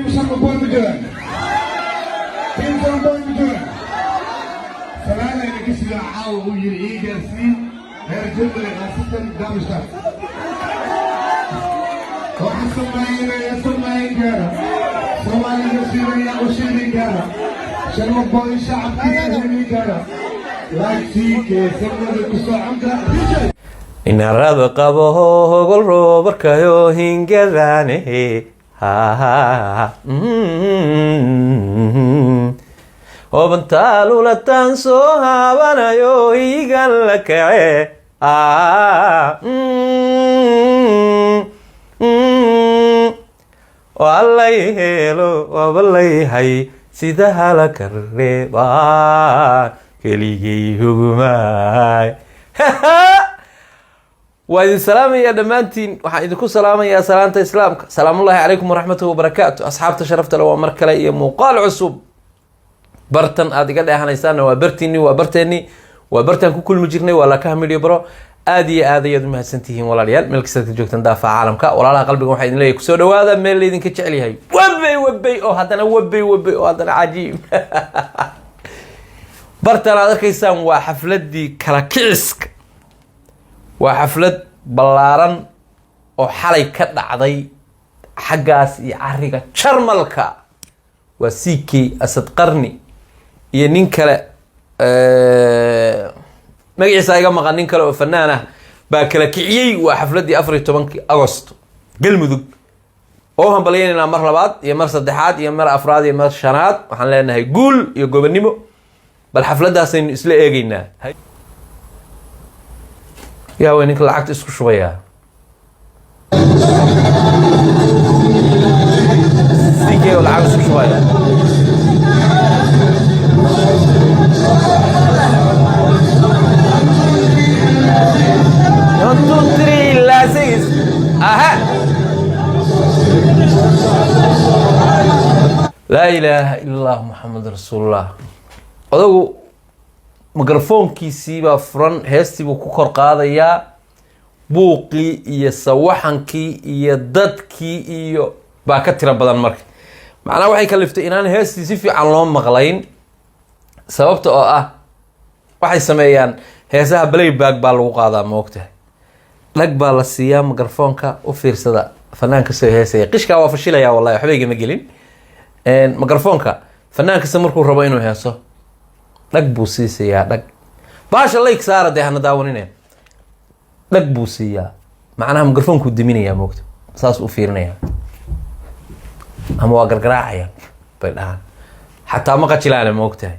sama boy bu jëlaat kenn sama boy bu jëlaat salaale ne gis nga caaw bu yiri ii gaarsiin reer jëmbale khaasatan damstar waxaan soomaaliyeen gaara soomaaliga siiraya u siiri gaara sharma boy shacabkiisa heli gaara laagsiikee samada ku socomka rijay inarada qabo hogol roobarkayo hingadaane obantaalulatan soo haabanayo igan la kace wallay helo wabalayhay sida halaka reebaan keligay hugmaay وإذن سلام يا دمانتين وحيد كل سلام يا سلامة إسلام سلام الله عليكم ورحمة وبركاته أصحاب تشرفت لو أمرك لي مقال عصوب برتن أدي قد إحنا وبرتني كل مجرني ولا كامل يبرو آدي يدم هسنتهم ولا ريال ملك ستة جوك تندافع عالم كا ولا لا قلبكم وحيد لي كسر وهذا من اللي ذنك تعلي هاي وبي أو هذا وبي هذا عجيب برتن هذا كيسان وحفلة دي كلاكيسك waa xaflad ballaaran oo xalay ka dhacday xaggaas iyo cariga Jarmalka waa CK Asad Qarni iyo nin kale magaciisa iga maqan nin kale oo fanaan ah baa kala kiciyay waa xafladii 14 Agosto galmudug oo hambalyeynaa mar labaad iyo mar saddexaad iyo mar afraad iyo mar shanaad waxaan leenahay guul iyo gobonimo bal xafladaas aynu isla eegaynaa يا وينك العقد اسكو شويه سيجي والعقد اسكو شويه يونتو تري لازيز اها لا اله الا الله محمد رسول الله odaygu ميكروفونكيسي با فرن هيستي بو كور قادايا بوقي iyo sawaxankii iyo dadkii iyo baa ka tira badan markay macna waxay kaliftay inaan heestii si fiican loo maqlayn sababta oo ah waxay sameeyaan heesaha playback baa lagu qaadaa ma ogtahay lag baa la siiyaa mikrofoonka u fiirsada fanaanka soo heesaya qishka waa fashilaya wallahi waxba igama gelin mikrofoonka fanaanka markuu rabo inuu heeso dhag buu siiyaa dhag baasha like saara de hana daawanine dhag buu siiyaa macnaha mikrofoonku diminaya moogta saas u fiirinaya ama waa gargaraacaya bay dhahan xataa ma qajilaana moogtahay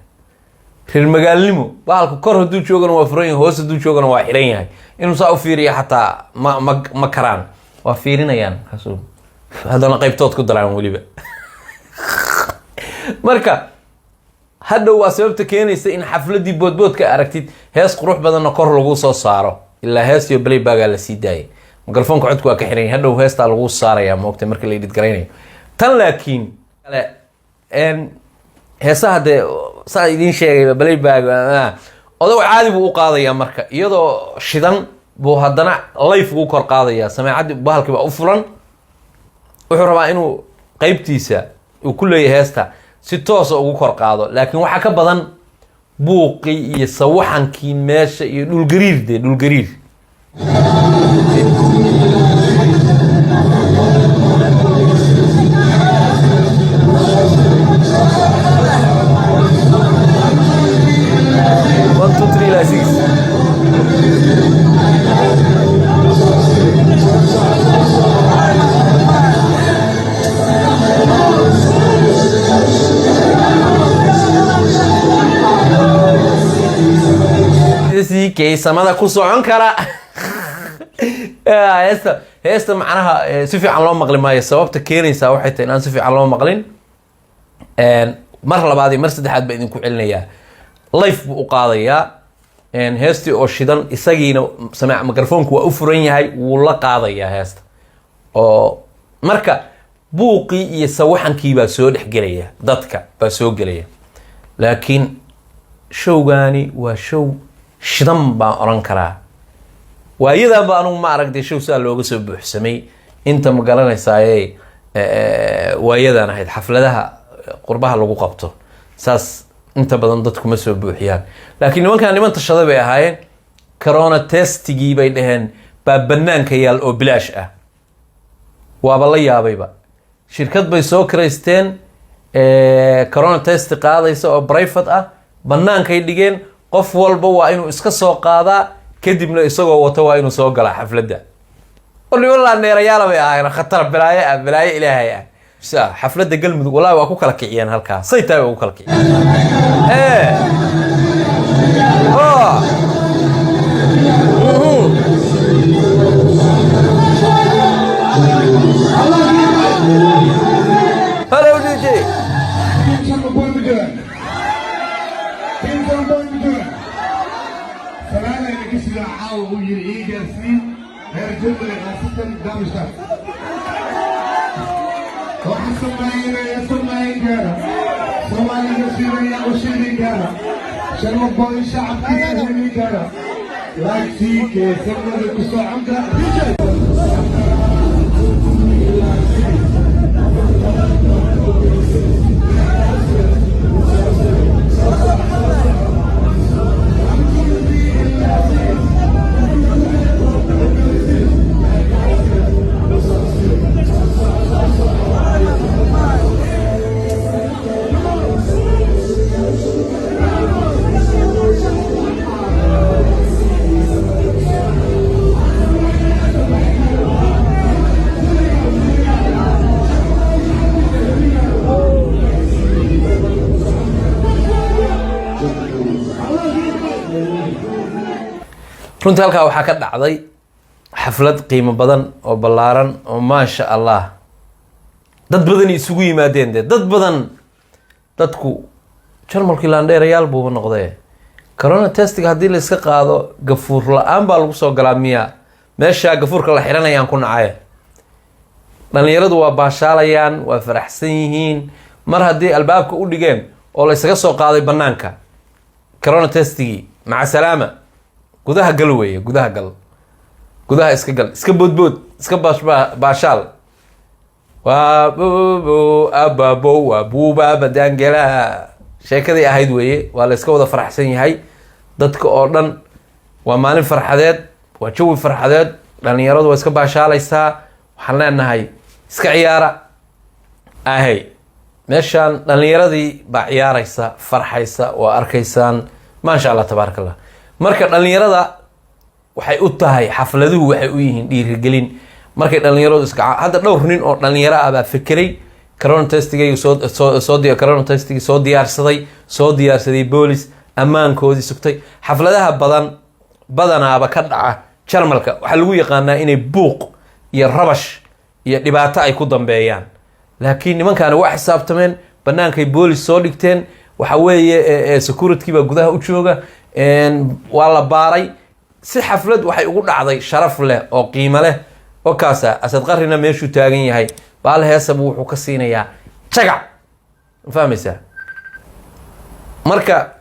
reer magaalnimo baalku kor haduu joogana waa furan yahay hoos haduu joogana waa xiran yahay inuu saa u fiiriyo xataa ma karaan waa fiirinayaan kaasoo hadana qaybtood ku daraan waliba marka hadda waa sababta keenaysa in xafladii boodboodka aragtid hees qurux badan kor lagu soo saaro ilaa hees iyo playback la sii daayay mikrofoonka codku waa ka xiran yahay hadda heesta lagu saaraya moogtay marka la edit gareynayo tan laakiin heesaha de saa idin sheegay playback odaw caadi buu u qaadaya marka iyadoo shidan buu hadana live ugu kor qaadaya samaacadii bahalkiiba u furan wuxuu rabaa inuu qaybtiisa uu ku leeyahay heesta si toos ah ugu kor qaado laakiin waxa ka badan buuqi iyo sawaxankii meesha iyo dhul gariir كي سمادا كوسعون كرا هيستا معناها سفي على الله مقلين ما يسببت كينيسا waxay tahay inaan سفي على الله مقلين mar labaad mar saddexaad baa idin ku celinaya live buu u qaadaya heesti oo shidan isagiina samaac mikrofoonku waa u furan yahay wuu la qaadaya heesta oo marka buuqi iyo sawaxankii baa soo dhaxgelaya dadka baa soo galaya laakiin showgaani waa show shidan baan oran karaa waayada baan ma aragtay show saa looga soo buuxsamay inta ma garanaysaa waayadan ahayd xafladaha qurbaha lagu qabto saas inta badan dadku ma soo buuxiyaan, laakiin nimankan niman tashaday bay ahaayeen. corona testigii bay dhaheen baa banaanka yaal oo bilaash ah. waaba la yaabayba, shirkad bay soo kiraysteen corona test qaadaysa oo private ah, banaankay dhigeen, qof walba waa inuu iska soo qaadaa, kadibna isagoo wato waa inuu soo galaa xafladda. niman neerayaala bay ahaayeen, khatar balaayo ilaahay ah. xafladda galmudug wallahi waa ku kala kiciyeen halkaa, say tahay waa ku kala kiciyeen. Hello DJ. runtii halkaa waxaa ka dhacday xaflad qiimo badan oo ballaaran oo maasha allah dad badan isugu yimaadeen. dee dad badan, dadku jarmalkii laandheerayaal buuba noqdee. corona testiga haddii la iska qaado gafuur la-aan baa lagu soo galaa miya? meeshaa gafuurka la xiranayaan ku nacaye. dhalinyaradu waa baashaalayaan, waa faraxsan yihiin mar haddii albaabka u dhigeen oo la isaga soo qaaday banaanka corona testigii. maca salaama, gudaha gal weeye, gudaha gal, gudaha iska gal, iska boodbood, iska baashaal. waa bobo ababo waa buuba badaangela, sheekadii ahayd weeye. waa la iska wada faraxsan yahay, dadka oo dhan waa maalin farxadeed, waa jawi farxadeed. dhalinyaradu waa iska baashaalaysaa. waxaan leenahay iska ciyaara. ahay meeshaan dhalinyaradii baa ciyaaraysa, farxaysa, waa arkaysaan. maasha allah tabaaraka allah. marka dhalinyarada waxay u tahay, xafladuhu waxay u yihiin dhiirigelin. markay dhalinyaradu iska, hadda dhowr nin oo dhalinyaro ah baa fekeray corona testigay corona testigii soo diyaarsaday boolis ammaankoodii sugtay. xafladaha badanaaba ka dhaca jarmalka waxaa lagu yaqaanaa inay buuq iyo rabash iyo dhibaato ay ku dambeeyaan, laakiin nimankaani waa xisaabtameen, banaankay boolis soo dhigteen. waxa weeye security baa gudaha u jooga, waa la baaray. si xaflad waxay ugu dhacday sharaf leh oo qiimo leh. oo kaasa Asad Qarrina meeshuu taagan yahay baal heesabu wuxuu ka siinayaa jagac, ma fahmaysaa? marka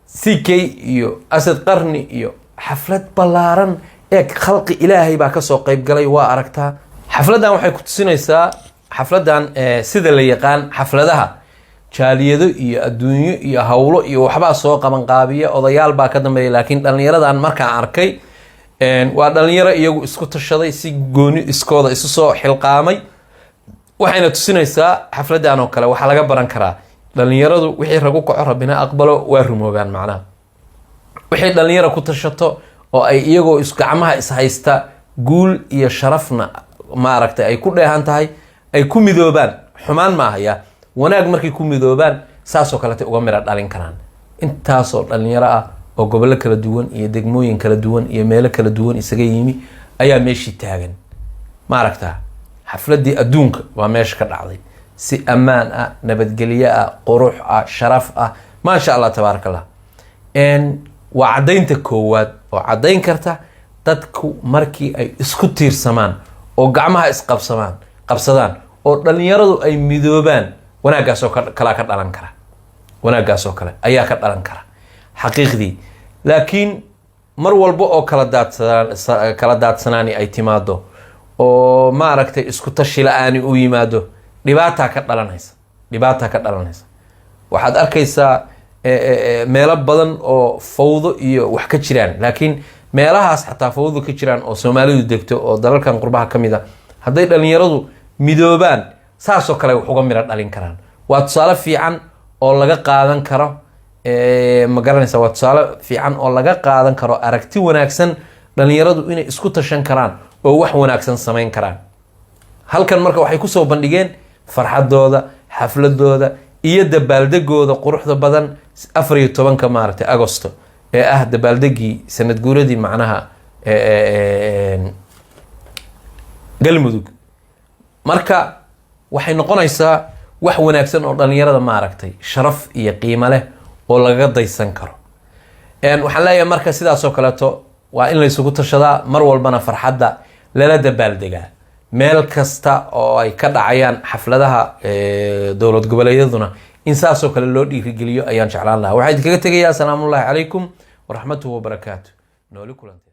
CK iyo Asad Qarni iyo xaflad ballaaran ee khalqi ilaahay baa kasoo qayb galay. waa aragtaa xafladan waxay ku tusinaysaa, xafladan sida la yaqaan xafladaha jaaliyado iyo adduunyo iyo hawlo iyo waxbaa soo qaban qaabiya, odayaal baa ka dambeeya. laakiin dhalinyaradan markaan arkay waa dhalinyaro iyagu isku tashaday, si gooni iskooda isu soo xilqaamay. waxayna tusinaysaa xafladan oo kale waxaa laga baran karaa dhalinyaradu wixii ragu kaco rabbina aqbalo waa rumoobaan. macnaha wixii dhalinyaro ku tashato oo ay iyagoo gacmaha ishaysta guul iyo sharafna maaragtay ay ku dheehan tahay, ay ku midoobaan. xumaan ma ahaya, wanaag markay ku midoobaan saasoo kalete uga mira dhalin karaan. intaasoo dhalinyaro ah oo gobollo kala duwan iyo degmooyin kala duwan iyo meelo kala duwan isaga yimi ayaa meeshii taagan. maaragtaa xafladii adduunka waa meesha ka dhacday, si ammaan ah, nabadgelyo ah, qurux ah, sharaf ah. maasha allah tabaaraka allah. waa caddaynta koowaad oo caddayn karta dadku markii ay isku tiirsamaan oo gacmaha qabsadaan oo dhalinyaradu ay midoobaan, wanaaggaasoo kalea ka dhalan kara. wanaaggaasoo kale ayaa ka dhalan kara xaqiiqdii. laakiin mar walba oo kala daadsanaani ay timaado oo maaragtay isku tashi la-aani u yimaado dhibaataa ka dhalanaysa waxaad arkaysaa meelo badan oo fawdo iyo wax ka jiraan, laakiin meelahaas xataa fawdo ka jiraan oo soomaalidu degto oo dalalkan qurbaha ka mid a, hadday dhalinyaradu midoobaan saasoo kale wax uga midho dhalin karaan. waa tusaale fiican oo laga qaadan karo ma garanaysa, waa tusaale fiican oo laga qaadan karo aragti wanaagsan dhalinyaradu inay isku tashan karaan oo wax wanaagsan samayn karaan. halkan marka waxay kusoo bandhigeen farxadooda, xafladooda iyo dabaaldegooda quruxda badan 14 maaragtay Agosto ee ah dabaaldegii sanad guuradii macnaha galmudug. marka waxay noqonaysaa wax wanaagsan oo dhalinyarada maaragtay sharaf iyo qiimo leh oo laga daysan karo. waxaan leeyahay marka sidaas oo kaleeto waa in la isugu tashadaa, mar walbana farxadda lala dabaaldegaa. meel kasta oo ay ka dhacayaan xafladaha dowlad goboleedyaduna in saas oo kale loo dhiirigeliyo ayaan jeclaan lahaa. waxaan idinkaga tegayaa asalaamu calaykum waraxmatullahi wabarakaatu. nooli kulantay.